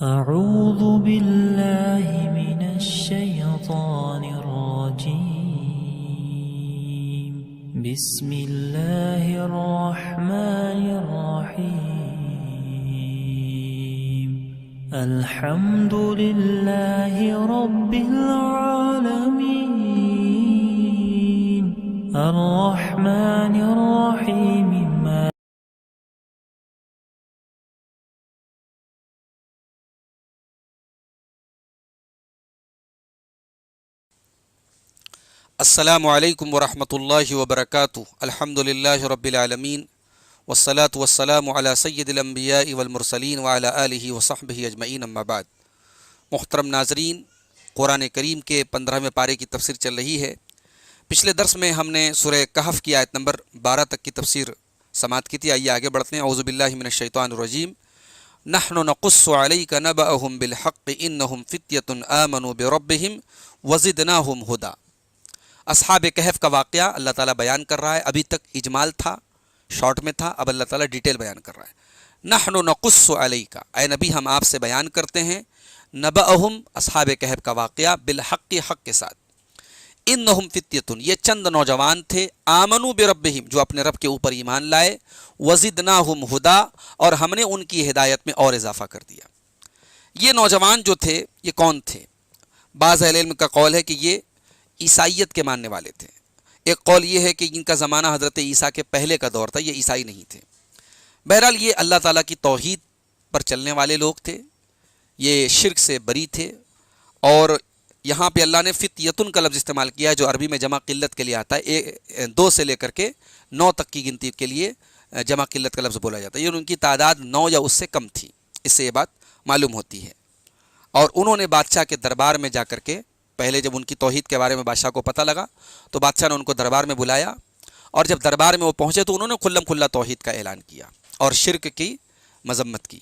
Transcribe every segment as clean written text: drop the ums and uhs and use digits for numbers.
أعوذ بالله من الشيطان الرجيم بسم الله الرحمن الرحيم الحمد لله رب العالمين الرحمن الرحيم السلام علیکم ورحمۃ اللہ وبرکاتہ الحمدللہ رب العالمین والصلاة والسلام علی سید الانبیاء والمرسلین وعلی آلہ وصحبہ اجمعین اما بعد۔ محترم ناظرین، قرآن کریم کے 15ویں پارے کی تفسیر چل رہی ہے۔ پچھلے درس میں ہم نے سورہ کہف کی آیت نمبر 12 تک کی تفسیر سماعت کی تھی۔ آئیے آگے بڑھتے ہیں۔ اعوذ باللہ من الشیطان الرجیم نحن نقص علیک نبأہم بالحق انہم فتیۃ آمنوا بربہم وزدناہم ہدی۔ اصحاب کہف کا واقعہ اللہ تعالیٰ بیان کر رہا ہے۔ ابھی تک اجمال تھا، شارٹ میں تھا، اب اللہ تعالیٰ ڈیٹیل بیان کر رہا ہے۔ نحن نقص علیک، اے نبی ہم آپ سے بیان کرتے ہیں، نبأہم اصحاب کہف کا واقعہ، بالحق حق کے ساتھ۔ انہم فتیۃ، یہ چند نوجوان تھے، آمنوا بربہم جو اپنے رب کے اوپر ایمان لائے، وزدناہم ہدی اور ہم نے ان کی ہدایت میں اور اضافہ کر دیا۔ یہ نوجوان جو تھے یہ کون تھے؟ بعض اہل علم کا قول ہے کہ یہ عیسائیت کے ماننے والے تھے۔ ایک قول یہ ہے کہ ان کا زمانہ حضرت عیسیٰ کے پہلے کا دور تھا، یہ عیسائی نہیں تھے۔ بہرحال یہ اللہ تعالیٰ کی توحید پر چلنے والے لوگ تھے، یہ شرک سے بری تھے۔ اور یہاں پہ اللہ نے فتیتن کا لفظ استعمال کیا ہے جو عربی میں جمع قلت کے لیے آتا ہے۔ 2 سے لے کر کے 9 تک کی گنتی کے لیے جمع قلت کا لفظ بولا جاتا ہے۔ یہ ان کی تعداد 9 یا اس سے کم تھی، اس سے یہ بات معلوم ہوتی ہے۔ اور انہوں نے بادشاہ کے دربار میں جا کر کے، پہلے جب ان کی توحید کے بارے میں بادشاہ کو پتہ لگا تو بادشاہ نے ان کو دربار میں بلایا، اور جب دربار میں وہ پہنچے تو انہوں نے کھلم کھلا توحید کا اعلان کیا اور شرک کی مذمت کی۔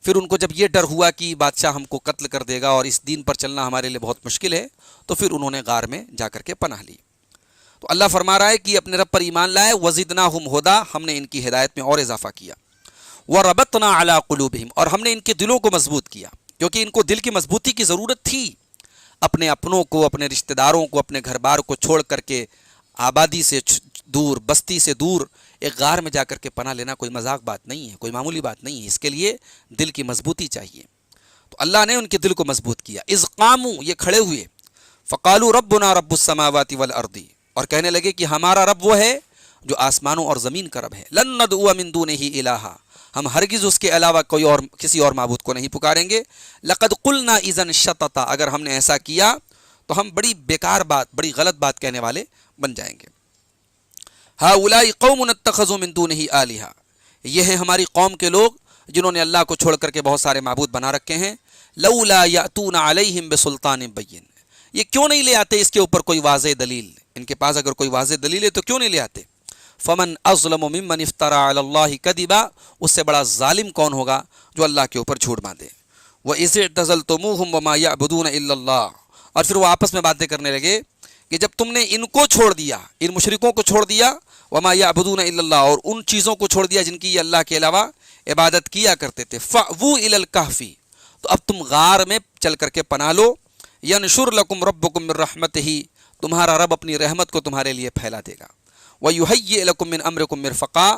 پھر ان کو جب یہ ڈر ہوا کہ بادشاہ ہم کو قتل کر دے گا اور اس دین پر چلنا ہمارے لیے بہت مشکل ہے، تو پھر انہوں نے غار میں جا کر کے پناہ لی۔ تو اللہ فرما رہا ہے کہ اپنے رب پر ایمان لائے، وزدناہم ہدی، ہم نے ان کی ہدایت میں اور اضافہ کیا، وربطنا علی قلوبہم، اور ہم نے ان کے دلوں کو مضبوط کیا، کیونکہ ان کو دل کی مضبوطی کی ضرورت تھی۔ اپنے اپنوں کو، اپنے رشتہ داروں کو، اپنے گھر بار کو چھوڑ کر کے آبادی سے دور، بستی سے دور ایک غار میں جا کر کے پناہ لینا کوئی مذاق بات نہیں ہے، کوئی معمولی بات نہیں ہے۔ اس کے لیے دل کی مضبوطی چاہیے۔ تو اللہ نے ان کے دل کو مضبوط کیا۔ اذ قاموا، یہ کھڑے ہوئے، فقالوا ربنا رب السماوات والارض، اور کہنے لگے کہ ہمارا رب وہ ہے جو آسمانوں اور زمین کا رب ہے۔ لن ندعو من دونہ الہا، ہم ہرگز اس کے علاوہ کوئی اور کسی اور معبود کو نہیں پکاریں گے۔ لقد قلنا اذا شططا، اگر ہم نے ایسا کیا تو ہم بڑی بیکار بات، بڑی غلط بات کہنے والے بن جائیں گے۔ ہؤلاء قوم اتخذوا من دونہ آلہہ، یہ ہیں ہماری قوم کے لوگ جنہوں نے اللہ کو چھوڑ کر کے بہت سارے معبود بنا رکھے ہیں۔ لولا یاتون علیہم بسلطان بین، یہ کیوں نہیں لے آتے اس کے اوپر کوئی واضح دلیل؟ ان کے پاس اگر کوئی واضح دلیل ہے تو کیوں نہیں لے آتے؟ فمن اظلم ممن افترى علی اللہ کذبا، اس سے بڑا ظالم کون ہوگا جو اللہ کے اوپر جھوٹ باندھے۔ وَإِذِ اعْتَزَلْتُمُوهُمْ وَمَا يَعْبُدُونَ إِلَّا اللَّهُ، اور پھر وہ آپس میں باتیں کرنے لگے کہ جب تم نے ان کو چھوڑ دیا، ان مشرکوں کو چھوڑ دیا، وَمَا يَعْبُدُونَ إِلَّا اللَّهُ، اور ان چیزوں کو چھوڑ دیا جن کی یہ اللہ کے علاوہ عبادت کیا کرتے تھے، فَأْوُوا إِلَى الْكَهْفِ، تو اب تم غار میں چل کر کے پناہ لو، يَنْشُرْ لَكُمْ رَبُّكُمْ مِنْ رَحْمَتِهِ، تمہارا رب اپنی رحمت کو تمہارے لیے پھیلا دے گا، وَيُهَيِّئْ لَكُمْ مِنْ أَمْرِكُمْ مِرْفَقًا،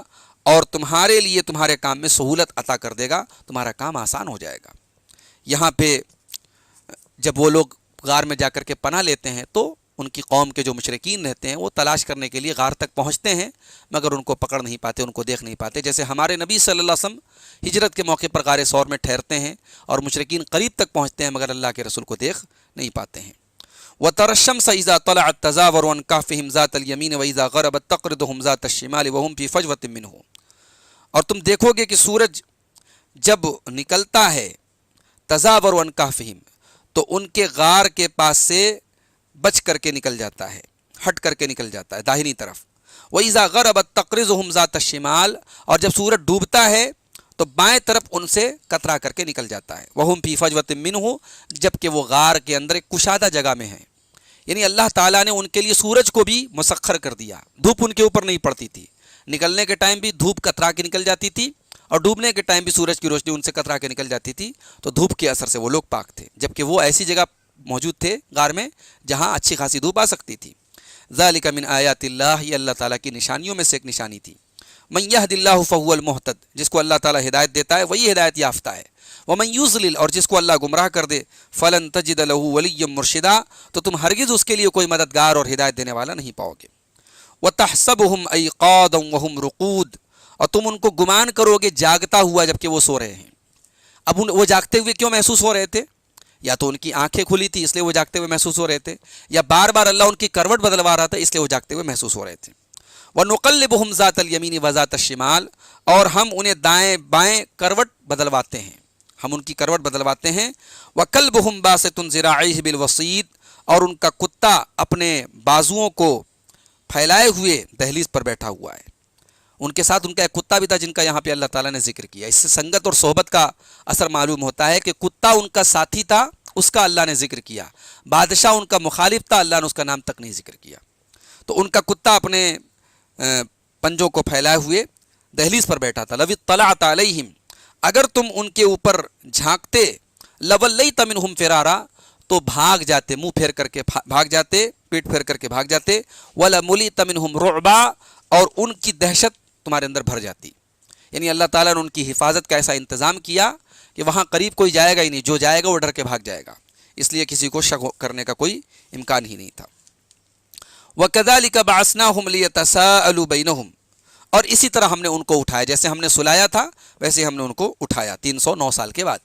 اور تمہارے لیے تمہارے کام میں سہولت عطا کر دے گا، تمہارا کام آسان ہو جائے گا۔ یہاں پہ جب وہ لوگ غار میں جا کر کے پناہ لیتے ہیں تو ان کی قوم کے جو مشرکین رہتے ہیں وہ تلاش کرنے کے لیے غار تک پہنچتے ہیں، مگر ان کو پکڑ نہیں پاتے، ان کو دیکھ نہیں پاتے۔ جیسے ہمارے نبی صلی اللہ علیہ وسلم ہجرت کے موقع پر غار ثور میں ٹھہرتے ہیں اور مشرکین قریب تک پہنچتے ہیں مگر اللہ کے رسول کو دیکھ نہیں پاتے ہیں۔ وَتَرَى الشَّمْسَ إِذَا طَلَعَتْ تَزَاوَرُ عَنْ كَهْفِهِمْ ذَاتَ الْيَمِينِ وَإِذَا غَرَبَتْ تَقْرِضُهُمْ ذَاتَ الشِّمَالِ وَهُمْ فِي فَجْوَةٍ مِّنْهُ، اور تم دیکھو گے کہ سورج جب نکلتا ہے، تزاور عن کہفہم، تو ان کے غار کے پاس سے بچ کر کے نکل جاتا ہے، ہٹ کر کے نکل جاتا ہے داہنی طرف۔ وَإِذَا غَرَبَتْ تَقْرِضُهُمْ ذَاتَ الشِّمَالِ، اور جب سورج ڈوبتا ہے تو بائیں طرف ان سے کترا کر کے نکل جاتا ہے۔ وَهُمْ فِي فَجْوَةٍ مِّنْهُ، جبکہ وہ غار کے اندر ایک کشادہ جگہ میں ہیں، یعنی اللہ تعالیٰ نے ان کے لیے سورج کو بھی مسخر کر دیا، دھوپ ان کے اوپر نہیں پڑتی تھی، نکلنے کے ٹائم بھی دھوپ کترا کے نکل جاتی تھی اور ڈوبنے کے ٹائم بھی سورج کی روشنی ان سے کترا کے نکل جاتی تھی تو دھوپ کے اثر سے وہ لوگ پاک تھے، جبکہ وہ ایسی جگہ موجود تھے غار میں جہاں اچھی خاصی دھوپ آ سکتی تھی۔ ذالک من آیات اللہ، یہ اللہ تعالیٰ کی نشانیوں میں سے ایک نشانی تھی۔ من یہد اللہ فہو المہتد، جس کو اللہ تعالیٰ ہدایت دیتا ہے وہی ہدایت یافتہ ہے۔ ومن یضلل، اور جس کو اللہ گمراہ کر دے، فلن تجد لہ ولیا مرشدا، تو تم ہرگز اس کے لیے کوئی مددگار اور ہدایت دینے والا نہیں پاؤ گے۔ وتحسبهم ایقاظا وهم رقود، اور تم ان کو گمان کرو گے جاگتا ہوا جبکہ وہ سو رہے ہیں۔ اب وہ جاگتے ہوئے کیوں محسوس ہو رہے تھے؟ یا تو ان کی آنکھیں کھلی تھی اس لیے وہ جاگتے ہوئے محسوس ہو رہے تھے، یا بار بار اللہ ان کی کروٹ بدلوا رہا تھا اس لیے وہ جاگتے ہوئے محسوس ہو رہے تھے۔ وَنُقَلِّبُهُمْ ذَاتَ الْيَمِينِ وَذَاتَ الشِّمَالِ، اور ہم انہیں دائیں بائیں کروٹ بدلواتے ہیں، ہم ان کی کروٹ بدلواتے ہیں۔ وَكَلْبُهُمْ بَاسِطٌ ذِرَاعَيْهِ بِالْوَصِيدِ، اور ان کا کتا اپنے بازوؤں کو پھیلائے ہوئے دہلیز پر بیٹھا ہوا ہے۔ ان کے ساتھ ان کا ایک کتا بھی تھا جن کا یہاں پہ اللہ تعالیٰ نے ذکر کیا۔ اس سے سنگت اور صحبت کا اثر معلوم ہوتا ہے کہ کتا ان کا ساتھی تھا، اس کا اللہ نے ذکر کیا، بادشاہ ان کا مخالف تھا، اللہ نے اس کا نام تک نہیں ذکر کیا۔ تو ان کا کتا اپنے پنجوں کو پھیلائے ہوئے دہلیز پر بیٹھا تھا۔ لو اطلعت علیہم، اگر تم ان کے اوپر جھانکتے، لولیت منہم فرارا، تو بھاگ جاتے، منہ پھیر کر کے بھاگ جاتے، پیٹ پھیر کر کے بھاگ جاتے۔ ولملیت منہم رعبا، اور ان کی دہشت تمہارے اندر بھر جاتی۔ یعنی اللہ تعالیٰ نے ان کی حفاظت کا ایسا انتظام کیا کہ وہاں قریب کوئی جائے گا ہی نہیں، جو جائے گا وہ ڈر کے بھاگ جائے گا، اس لیے کسی کو شک کرنے کا کوئی امکان ہی نہیں تھا۔ وَكَذَلِكَ بَعَثْنَاهُمْ لِيَتَسَاءَلُوا بَيْنَهُمْ، اور اسی طرح ہم نے ان کو اٹھایا، جیسے ہم نے سلایا تھا ویسے ہم نے ان کو اٹھایا 309 سال کے بعد۔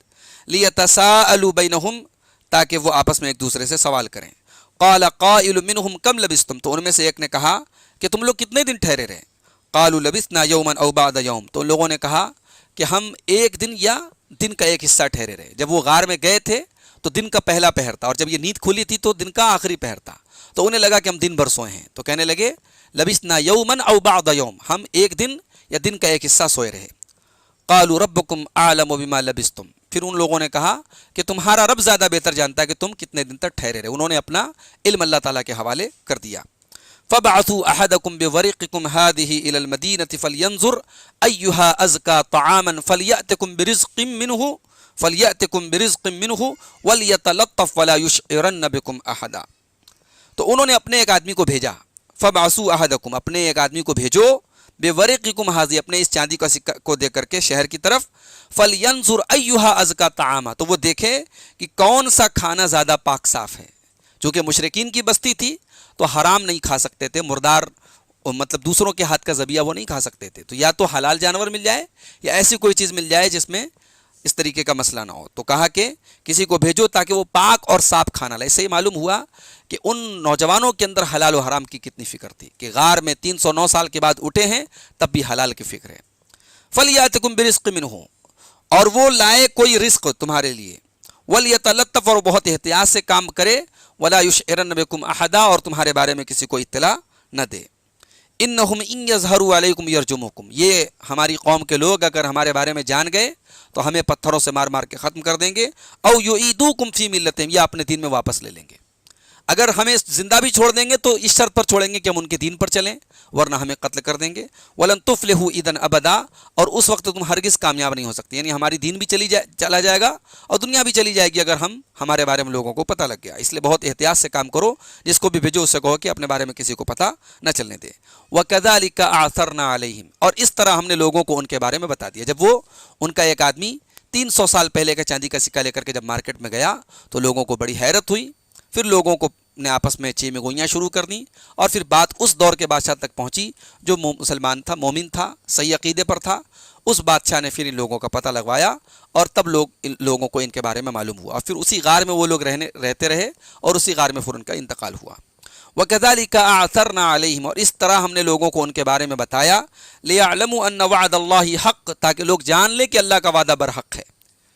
لِيَتَسَاءَلُوا بَيْنَهُمْ، تاکہ وہ آپس میں ایک دوسرے سے سوال کریں۔ قَالَ قَائِلٌ مِّنْهُمْ كَمْ لَبِثْتُمْ، تو ان میں سے ایک نے کہا کہ تم لوگ کتنے دن ٹھہرے رہے؟ قَالُوا لَبِثْنَا يَوْمًا أَوْ بَعْضَ يَوْمٍ، تو ان لوگوں نے کہا کہ ہم ایک دن یا دن کا ایک حصہ ٹھہرے رہے۔ جب وہ غار میں گئے تھے تو دن کا پہلا پہر تھا، اور جب یہ نیند کھلی تھی تو دن کا آخری پہر تھا، تو انہیں لگا کہ ہم دن بھر سوئے ہیں، تو کہنے لگے لبثنا یوما او بعض یوم، ہم ایک دن یا دن کا ایک حصہ سوئے رہے۔ قالوا ربکم اعلم بما لبثتم، پھر ان لوگوں نے کہا کہ تمہارا رب زیادہ بہتر جانتا ہے کہ تم کتنے دن تک ٹھہرے رہے۔ انہوں نے اپنا علم اللہ تعالیٰ کے حوالے کر دیا۔ فبعثوا احدکم بورقکم هذه الى المدینة فلینظر ایھا ازکى طعاما فلیأتکم برزق منہ ولیتلطف ولا یشعرن بکم احدا، تو انہوں نے اپنے ایک آدمی کو بھیجا۔ فبعثوا احدکم، اپنے ایک آدمی کو بھیجو، بورقکم هذه، اپنے اس چاندی کا سکہ کو دے کر کے شہر کی طرف، فلینظر ایھا ازکى طعاما، تو وہ دیکھے کہ کون سا کھانا زیادہ پاک صاف ہے۔ چونکہ مشرکین کی بستی تھی تو حرام نہیں کھا سکتے تھے، مردار مطلب دوسروں کے ہاتھ کا ذبیحہ وہ نہیں کھا سکتے تھے، تو یا تو حلال جانور مل جائے یا ایسی کوئی چیز مل جائے جس میں اس طریقے کا مسئلہ نہ ہو۔ تو کہا کہ کسی کو بھیجو تاکہ وہ پاک اور صاف کھانا لائے۔ اس سے یہ معلوم ہوا کہ ان نوجوانوں کے اندر حلال و حرام کی کتنی فکر تھی کہ غار میں 309 سال کے بعد اٹھے ہیں تب بھی حلال کی فکر ہے۔ فَلْيَأْتِكُمْ بِرِزْقٍ مِّنْهُ، اور وہ لائے کوئی رزق تمہارے لیے، وَلْيَتَلَطَّفْ، اور بہت احتیاط سے کام کرے، وَلَا يُشْعِرَنَّ بِكُمْ أَحَدًا، اور تمہارے بارے میں کسی کو اطلاع نہ دے۔ انہم ان یظہروا علیکم یرجموکم، یہ ہماری قوم کے لوگ اگر ہمارے بارے میں جان گئے تو ہمیں پتھروں سے مار مار کے ختم کر دیں گے، او یعیدوکم فی ملتہم، یا اپنے دین میں واپس لے لیں گے۔ اگر ہمیں زندہ بھی چھوڑ دیں گے تو اس شرط پر چھوڑیں گے کہ ہم ان کے دین پر چلیں، ورنہ ہمیں قتل کر دیں گے۔ ولن تفلحوا اذا ابدا، اور اس وقت تم ہرگز کامیاب نہیں ہو سکتے، یعنی ہماری دین بھی چلا جائے گا اور دنیا بھی چلی جائے گی اگر ہمارے بارے میں لوگوں کو پتہ لگ گیا۔ اس لیے بہت احتیاط سے کام کرو، جس کو بھی بھیجو اس سے کہو کہ اپنے بارے میں کسی کو پتہ نہ چلنے دے۔ وَكَذَلِكَ أَعْثَرْنَا عَلَيْهِمْ، اور اس طرح ہم نے لوگوں کو ان کے بارے میں بتا دیا۔ جب وہ ان کا ایک آدمی 300 سال پہلے کا چاندی کا سکہ لے کر کے جب مارکیٹ میں گیا تو لوگوں کو بڑی حیرت ہوئی، پھر لوگوں کو نے آپس میں چیمے گوئیاں شروع کر دیں، اور پھر بات اس دور کے بادشاہ تک پہنچی جو مسلمان تھا، مومن تھا، صحیح عقیدے پر تھا۔ اس بادشاہ نے پھر ان لوگوں کا پتہ لگوایا اور تب ان لوگوں کو ان کے بارے میں معلوم ہوا، اور پھر اسی غار میں وہ لوگ رہتے رہے اور اسی غار میں پھر ان کا انتقال ہوا۔ وَكَذَلِكَ أَعْثَرْنَا عَلَيْهِمْ، اور اس طرح ہم نے لوگوں کو ان کے بارے میں بتایا، لِيَعْلَمُوا أَنَّ وَعْدَ اللَّهِ حَقٌّ، تاکہ لوگ جان لیں کہ اللہ کا وعدہ برحق ہے،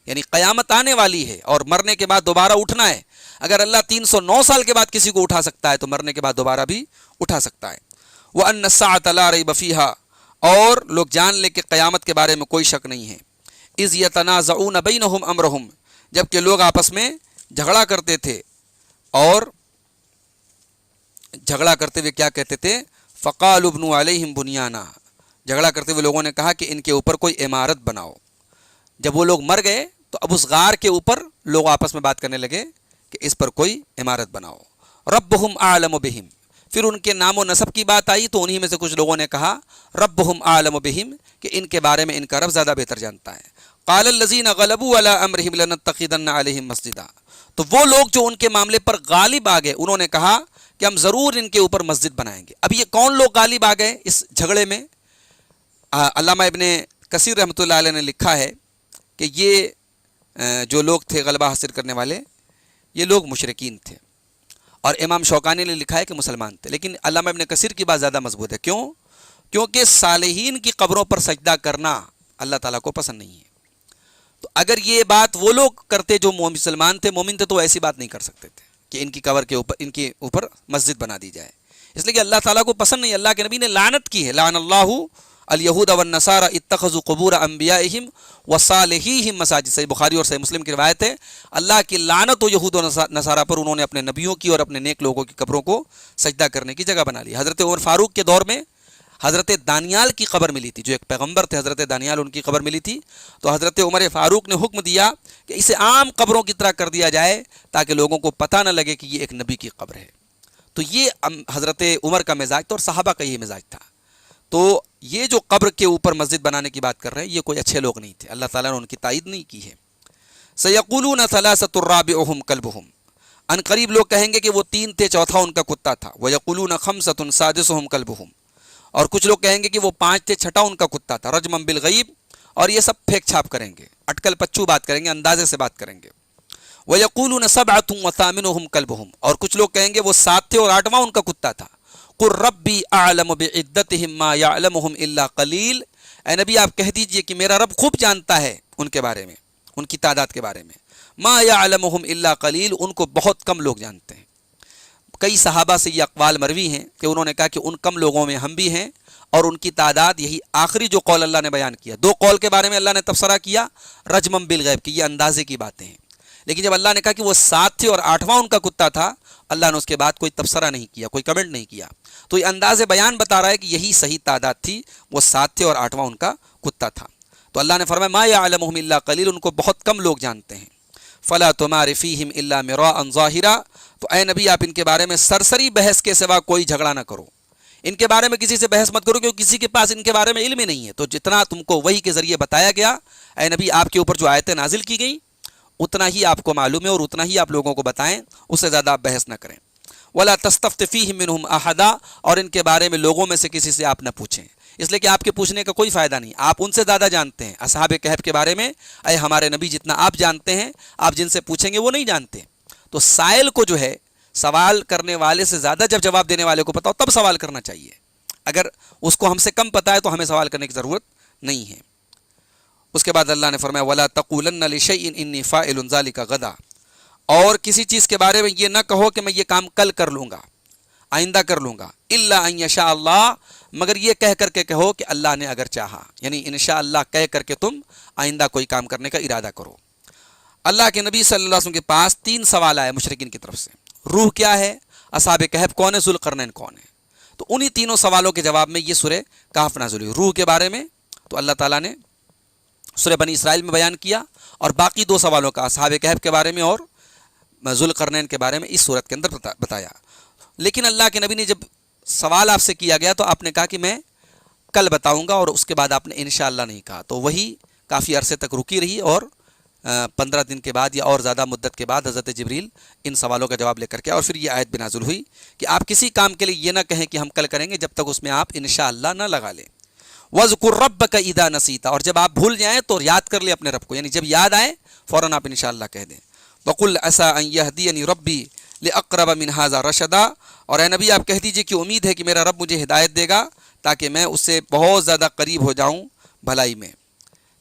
یعنی قیامت آنے والی ہے اور مرنے کے بعد دوبارہ اٹھنا ہے۔ اگر اللہ 309 سال کے بعد کسی کو اٹھا سکتا ہے تو مرنے کے بعد دوبارہ بھی اٹھا سکتا ہے۔ وَأَنَّ السَّاعَةَ لَا رَيْبَ فِيهَا، اور لوگ جان لیں کہ قیامت کے بارے میں کوئی شک نہیں ہے۔ إِذْ يَتَنَازَعُونَ بَيْنَهُمْ أَمْرَهُمْ، جبکہ لوگ آپس میں جھگڑا کرتے تھے، اور جھگڑا کرتے ہوئے کیا کہتے تھے؟ فَقَالُوا ابْنُوا عَلَيْهِمْ بُنْيَانًا، جھگڑا کرتے ہوئے لوگوں نے کہا کہ ان کے اوپر کوئی عمارت بناؤ۔ جب وہ لوگ مر گئے تو اب اس غار کے اوپر لوگ آپس میں بات کرنے لگے کہ اس پر کوئی عمارت بناؤ۔ ربہم اعلم بہم، پھر ان کے نام و نسب کی بات آئی تو انہی میں سے کچھ لوگوں نے کہا ربہم اعلم بہم، کہ ان کے بارے میں ان کا رب زیادہ بہتر جانتا ہے۔ قال الذین غلبوا علی امرہم لنتخذن علیہم مسجدا، تو وہ لوگ جو ان کے معاملے پر غالب آ گئے انہوں نے کہا کہ ہم ضرور ان کے اوپر مسجد بنائیں گے۔ اب یہ کون لوگ غالب آ گئے اس جھگڑے میں؟ علامہ ابن کثیر رحمۃ اللہ علیہ نے لکھا ہے کہ یہ جو لوگ تھے غلبہ حاصل کرنے والے، یہ لوگ مشرکین تھے، اور امام شوکانی نے لکھا ہے کہ مسلمان تھے، لیکن علامہ ابن کثیر کی بات زیادہ مضبوط ہے۔ کیوں؟ کیونکہ صالحین کی قبروں پر سجدہ کرنا اللہ تعالیٰ کو پسند نہیں ہے۔ تو اگر یہ بات وہ لوگ کرتے جو مسلمان تھے، مومن تھے، تو ایسی بات نہیں کر سکتے تھے کہ ان کی قبر کے اوپر، ان کے اوپر مسجد بنا دی جائے، اس لیے کہ اللہ تعالیٰ کو پسند نہیں۔ اللہ کے نبی نے لعنت کی ہے، لعن اللہ الیہود والنصارى اتخذوا قبور انبیائہم وصالحیہم مساجد۔ صحیح بخاری اور صحیح مسلم کی روایت ہے، اللہ کی لعنت ہو یہود و نصارہ پر، انہوں نے اپنے نبیوں کی اور اپنے نیک لوگوں کی قبروں کو سجدہ کرنے کی جگہ بنا لی۔ حضرت عمر فاروق کے دور میں حضرت دانیال کی قبر ملی تھی، جو ایک پیغمبر تھے حضرت دانیال، ان کی قبر ملی تھی، تو حضرت عمر فاروق نے حکم دیا کہ اسے عام قبروں کی طرح کر دیا جائے تاکہ لوگوں کو پتہ نہ لگے کہ یہ ایک نبی کی قبر ہے۔ تو یہ حضرت عمر کا مزاج تھا اور صحابہ کا یہ مزاج تھا۔ تو یہ جو قبر کے اوپر مسجد بنانے کی بات کر رہے ہیں، یہ کوئی اچھے لوگ نہیں تھے، اللہ تعالیٰ نے ان کی تائید نہیں کی ہے۔ سیقولون ثلاثۃ رابعہم کلبہم، ان قریب لوگ کہیں گے کہ وہ تین تھے، چوتھا ان کا کتا تھا۔ ویقولون خمسۃ سادسہم کلبہم، اور کچھ لوگ کہیں گے کہ وہ پانچ تھے، چھٹا ان کا کتا تھا۔ رجما بالغیب، اور یہ سب پھینک چھاپ کریں گے، اٹکل پچو بات کریں گے، اندازے سے بات کریں گے۔ ویقولون سبعۃ وثامنہم کلبہم، اور کچھ لوگ کہیں گے وہ سات تھے اور آٹھواں ان کا کتا تھا۔ قل ربی اعلم بعدتہم ما یعلمہم الا قلیل، اے نبی آپ کہہ دیجئے کہ میرا رب خوب جانتا ہے ان کے بارے میں، ان کی تعداد کے بارے میں۔ ما یعلمہم الا قلیل، ان کو بہت کم لوگ جانتے ہیں۔ کئی صحابہ سے یہ اقوال مروی ہیں کہ انہوں نے کہا کہ ان کم لوگوں میں ہم بھی ہیں، اور ان کی تعداد یہی آخری جو قول اللہ نے بیان کیا۔ دو قول کے بارے میں اللہ نے تبصرہ کیا، رجمم بالغیب، کہ یہ اندازے کی باتیں ہیں، لیکن جب اللہ نے کہا کہ وہ سات تھے اور آٹھواں ان کا کتا تھا، اللہ نے اس کے بعد کوئی تبصرہ نہیں کیا، کوئی کمنٹ نہیں کیا۔ تو یہ انداز بیان بتا رہا ہے کہ یہی صحیح تعداد تھی، وہ سات تھے اور آٹھواں ان کا کتا تھا۔ تو اللہ نے فرمایا ما یعلمہم الا قلیل، ان کو بہت کم لوگ جانتے ہیں۔ فلا تمار فیہم الا مراء ظاہرا، تو اے نبی آپ ان کے بارے میں سرسری بحث کے سوا کوئی جھگڑا نہ کرو، ان کے بارے میں کسی سے بحث مت کرو، کیونکہ کسی کے پاس ان کے بارے میں علم ہی نہیں ہے۔ تو جتنا تم کو وحی کے ذریعے بتایا گیا، اے نبی آپ کے اوپر جو آیتیں نازل کی گئیں اتنا ہی آپ کو معلوم ہے، اور اتنا ہی آپ لوگوں کو بتائیں، اس سے زیادہ آپ بحث نہ کریں۔ ولا تستفت فیہم منہم احدا، اور ان کے بارے میں لوگوں میں سے کسی سے آپ نہ پوچھیں، اس لیے کہ آپ کے پوچھنے کا کوئی فائدہ نہیں، آپ ان سے زیادہ جانتے ہیں۔ اصحاب کہف کے بارے میں اے ہمارے نبی جتنا آپ جانتے ہیں، آپ جن سے پوچھیں گے وہ نہیں جانتے۔ تو سائل کو جو ہے سوال کرنے والے سے زیادہ جب جواب دینے والے کو پتا ہو تب سوال کرنا چاہیے، اگر اس کو ہم سے کم پتہ ہے تو ہمیں سوال کرنے کی ضرورت نہیں ہے۔ اس کے بعد اللہ نے فرمایا ولا تقولن لشیء انی فاعل ذلک غدا، اور کسی چیز کے بارے میں یہ نہ کہو کہ میں یہ کام کل کر لوں گا، آئندہ کر لوں گا، الا ان یشاء اللہ، مگر یہ کہہ کر کے کہو کہ اللہ نے اگر چاہا، یعنی انشاءاللہ کہہ کر کے تم آئندہ کوئی کام کرنے کا ارادہ کرو۔ اللہ کے نبی صلی اللہ علیہ وسلم کے پاس تین سوال آئے مشرکین کی طرف سے، روح کیا ہے، اصحاب کہف کون ہے، ذوالقرنین کون ہے۔ تو انہی تینوں سوالوں کے جواب میں یہ سورہ کہف نازل ہوئی۔ روح کے بارے میں تو اللہ تعالیٰ نے سورہ بنی اسرائیل میں بیان کیا، اور باقی دو سوالوں کا اصحاب کہف کے بارے میں اور ذوالقرنین کے بارے میں اس صورت کے اندر بتایا۔ لیکن اللہ کے نبی نے جب سوال آپ سے کیا گیا تو آپ نے کہا کہ میں کل بتاؤں گا، اور اس کے بعد آپ نے انشاءاللہ نہیں کہا، تو وہی کافی عرصے تک رکی رہی، اور 15 دن کے بعد یا اور زیادہ مدت کے بعد حضرت جبریل ان سوالوں کا جواب لے کر کے، اور پھر یہ آیت بھی نازل ہوئی کہ آپ کسی کام کے لیے یہ نہ کہیں کہ ہم کل کریں گے جب تک اس میں آپ انشاءاللہ نہ لگا لیں۔ وَاذْكُرْ رَبَّكَ إِذَا نَسِيتَ، اور جب آپ بھول جائیں تو یاد کر لیں اپنے رب کو، یعنی جب یاد آئے فوراً آپ انشاءاللہ کہہ دیں۔ وَقُلْ عَسَىٰ أَن يَهْدِيَنِي رَبِّي لِأَقْرَبَ مِنْ هَٰذَا رَشَدًا، اور اے نبی آپ کہہ دیجئے کہ امید ہے کہ میرا رب مجھے ہدایت دے گا تاکہ میں اس سے بہت زیادہ قریب ہو جاؤں بھلائی میں،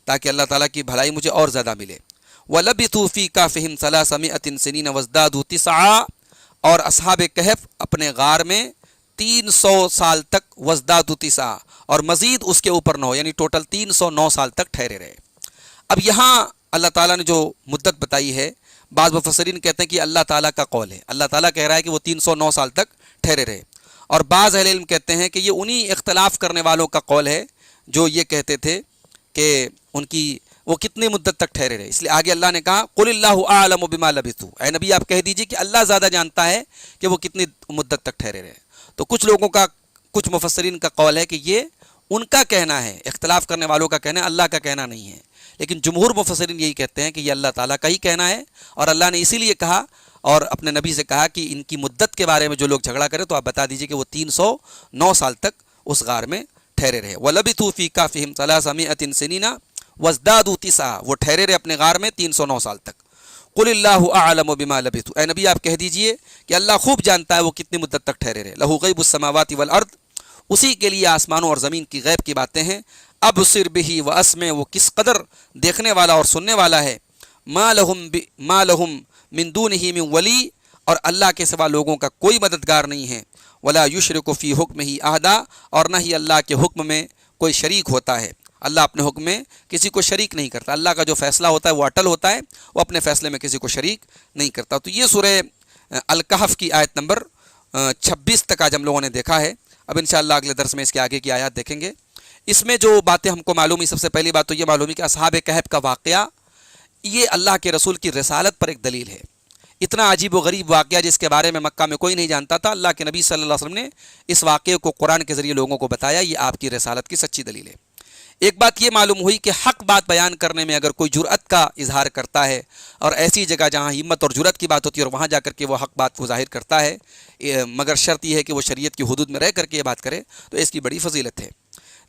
تاکہ اللہ تعالیٰ کی بھلائی مجھے اور زیادہ ملے۔ وَلَبِثُوا فِي كَهْفِهِمْ 300 سِنِينَ وَازْدَادُوا 9، اور اصحاب کہف اپنے غار میں 300 سال تک، وَازْدَادُوا 9، اور مزید اس کے اوپر 9، یعنی ٹوٹل 309 سال تک ٹھہرے رہے۔ اب یہاں اللہ تعالیٰ نے جو مدت بتائی ہے، بعض مفسرین کہتے ہیں کہ اللہ تعالیٰ کا قول ہے، اللہ تعالیٰ کہہ رہا ہے کہ وہ 309 سال تک ٹھہرے رہے، اور بعض اہل علم کہتے ہیں کہ یہ انہی اختلاف کرنے والوں کا قول ہے جو یہ کہتے تھے کہ ان کی وہ کتنی مدت تک ٹھہرے رہے. اس لیے آگے اللہ نے کہا قل اللہ اعلم بما لبثوا، اے نبی آپ کہہ دیجئے کہ اللہ زیادہ جانتا ہے کہ وہ کتنی مدت تک ٹھہرے رہے. تو کچھ لوگوں کا، کچھ مفسرین کا قول ہے کہ یہ ان کا کہنا ہے، اختلاف کرنے والوں کا کہنا ہے، اللہ کا کہنا نہیں ہے. لیکن جمہور مفسرین یہی کہتے ہیں کہ یہ اللہ تعالیٰ کا ہی کہنا ہے، اور اللہ نے اسی لیے کہا اور اپنے نبی سے کہا کہ ان کی مدت کے بارے میں جو لوگ جھگڑا کرے تو آپ بتا دیجئے کہ وہ 309 سال تک اس غار میں ٹھہرے رہے. وَلَبِثُوا فِي كَهْفِهِمْ 300 سِنِينَ وَازْدَادُوا 9، وہ ٹھہرے رہے اپنے غار میں 309 سال تک. قُلِ اللَّهُ أَعْلَمُ بِمَا لَبِثُوا، اے نبی آپ کہہ دیجئے کہ اللہ خوب جانتا ہے وہ کتنی مدت تک ٹھہرے رہے. لَهُ غَيْبُ السَّمَاوَاتِ وَالْأَرْضِ، اسی کے لیے آسمانوں اور زمین کی غیب کی باتیں ہیں. ابصر بہ واسمع، وہ کس قدر دیکھنے والا اور سننے والا ہے. ما لہم من دونہ من ولی، اور اللہ کے سوا لوگوں کا کوئی مددگار نہیں ہے. ولا یشرک فی حکمہ احدا، اور نہ ہی اللہ کے حکم میں کوئی شریک ہوتا ہے. اللہ اپنے حکم میں کسی کو شریک نہیں کرتا. اللہ کا جو فیصلہ ہوتا ہے وہ اٹل ہوتا ہے، وہ اپنے فیصلے میں کسی کو شریک نہیں کرتا. تو یہ سورہ الکہف کی آیت نمبر 26 تک آج ہم لوگوں نے دیکھا ہے. اب انشاءاللہ اگلے درس میں اس کے آگے کی آیات دیکھیں گے. اس میں جو باتیں ہم کو معلوم ہوئی، سب سے پہلی بات تو یہ معلوم ہے کہ اصحاب کہف کا واقعہ یہ اللہ کے رسول کی رسالت پر ایک دلیل ہے. اتنا عجیب و غریب واقعہ جس کے بارے میں مکہ میں کوئی نہیں جانتا تھا، اللہ کے نبی صلی اللہ علیہ وسلم نے اس واقعے کو قرآن کے ذریعے لوگوں کو بتایا. یہ آپ کی رسالت کی سچی دلیل ہے. ایک بات یہ معلوم ہوئی کہ حق بات بیان کرنے میں اگر کوئی جرأت کا اظہار کرتا ہے، اور ایسی جگہ جہاں ہمت اور جرأت کی بات ہوتی ہے اور وہاں جا کر کے وہ حق بات کو ظاہر کرتا ہے، مگر شرط یہ ہے کہ وہ شریعت کی حدود میں رہ کر کے یہ بات کرے، تو اس کی بڑی فضیلت ہے.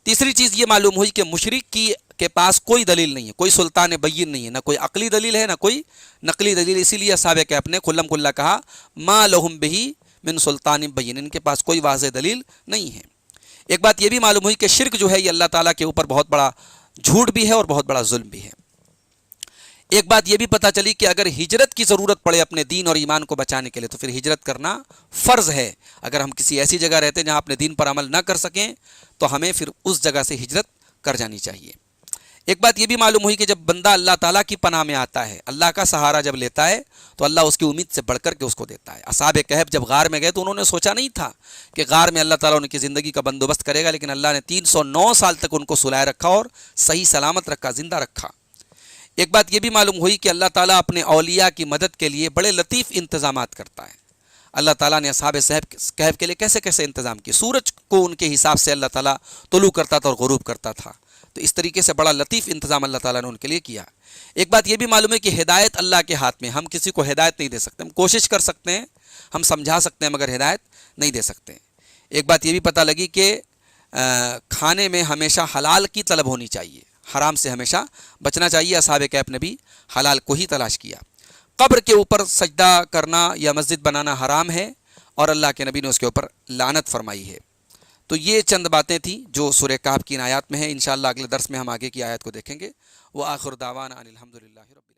تیسری چیز یہ معلوم ہوئی کہ مشرک کے پاس کوئی دلیل نہیں ہے، کوئی سلطان بین نہیں ہے، نہ کوئی عقلی دلیل ہے نہ کوئی نقلی دلیل. اسی لیے اصحاب کہف نے کھلم کھلا کہا ما لہم بہ من سلطان بین، ان کے پاس کوئی واضح دلیل نہیں ہے. ایک بات یہ بھی معلوم ہوئی کہ شرک جو ہے یہ اللہ تعالیٰ کے اوپر بہت بڑا جھوٹ بھی ہے اور بہت بڑا ظلم بھی ہے. ایک بات یہ بھی پتہ چلی کہ اگر ہجرت کی ضرورت پڑے اپنے دین اور ایمان کو بچانے کے لیے تو پھر ہجرت کرنا فرض ہے. اگر ہم کسی ایسی جگہ رہتے ہیں جہاں اپنے دین پر عمل نہ کر سکیں تو ہمیں پھر اس جگہ سے ہجرت کر جانی چاہیے. ایک بات یہ بھی معلوم ہوئی کہ جب بندہ اللہ تعالیٰ کی پناہ میں آتا ہے، اللہ کا سہارا جب لیتا ہے تو اللہ اس کی امید سے بڑھ کر کے اس کو دیتا ہے. اصحاب کہف جب غار میں گئے تو انہوں نے سوچا نہیں تھا کہ غار میں اللہ تعالیٰ ان کی زندگی کا بندوبست کرے گا، لیکن اللہ نے 309 سال تک ان کو سلائے رکھا اور صحیح سلامت رکھا، زندہ رکھا. ایک بات یہ بھی معلوم ہوئی کہ اللہ تعالیٰ اپنے اولیاء کی مدد کے لیے بڑے لطیف انتظامات کرتا ہے. اللہ تعالیٰ نے اصحاب کہف کے لیے کیسے کیسے انتظام کیے. سورج کو ان کے حساب سے اللہ تعالیٰ طلوع کرتا تھا اور غروب کرتا تھا، تو اس طریقے سے بڑا لطیف انتظام اللہ تعالیٰ نے ان کے لیے کیا. ایک بات یہ بھی معلوم ہے کہ ہدایت اللہ کے ہاتھ میں، ہم کسی کو ہدایت نہیں دے سکتے. ہم کوشش کر سکتے ہیں، ہم سمجھا سکتے ہیں، مگر ہدایت نہیں دے سکتے. ایک بات یہ بھی پتہ لگی کہ کھانے میں ہمیشہ حلال کی طلب ہونی چاہیے، حرام سے ہمیشہ بچنا چاہیے. اصحاب کہف نے بھی حلال کو ہی تلاش کیا. قبر کے اوپر سجدہ کرنا یا مسجد بنانا حرام ہے اور اللہ کے نبی نے اس کے اوپر لعنت فرمائی ہے. تو یہ چند باتیں تھیں جو سورہ کہف کی ان آیات میں ہیں. انشاءاللہ اگلے درس میں ہم آگے کی آیات کو دیکھیں گے. وآخر دعوانا ان الحمدللہ رب العالمین.